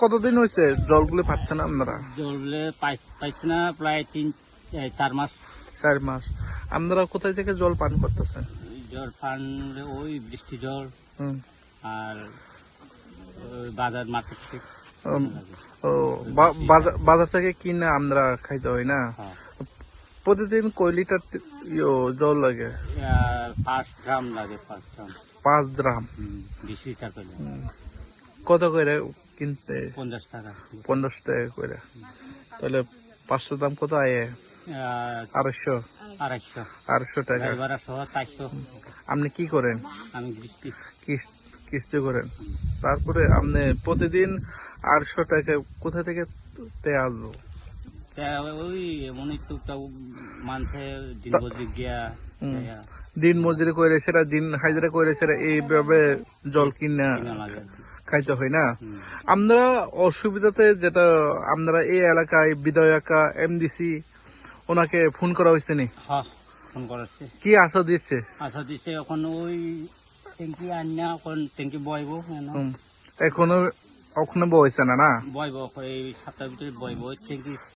কতদিন হয়েছে জলগুলো পাচ্ছেন আপনারা? জলগুলো পাইছি না প্রায় 4 মাস। 4 মাস। আপনারা কোথায় থেকে জল পান করতেছেন? জল পান ওই বৃষ্টি জল হুম। আর ওই বাজার মার্কেট থেকে উম, লাগে। ও বাজার থেকে কিনে আমরা খাইতে হয় না? হ্যাঁ। প্রতিদিন কয় লিটার জল লাগে? 5 গ্রাম লাগে, 5 গ্রাম। 5 গ্রাম। 20 লিটার করে। কত করে কিনতে? 50 টাকা। 50 টাকা করে। তাহলে 500 দাম কত আয়ে? 250 250। 250 টাকা। গাড়ি ভাড়া সহ 400। আপনি কি করেন? আমি বৃষ্টি। কিস্তি করেন। তারপরে আপনি প্রতিদিন 800 টাকা কোথা থেকে আসবো? ওই মনে টুকটা মানছে দিন বজি গিয়া যাইয়া দিন মজুরি করে সেটা দিন হাজিরা করে সেটা এইভাবে জল কিনা কিনা লাগে। খাইতে হয় না? আমরা অসুবিধাতে যেটা আমরা এই এলাকায় বিধায়কা এমডিসি ওনাকে ফোন করা হয়েছে নি? হ্যাঁ, ফোন করেছে। কি আশা দিচ্ছে? আচ্ছা দিছে এখন ওই ট্যাঙ্কি আনিয়া এখন ট্যাঙ্কি বইব এখনো বয়সে না না? বইব এই 7টার ভিতরে বইব ট্যাঙ্কি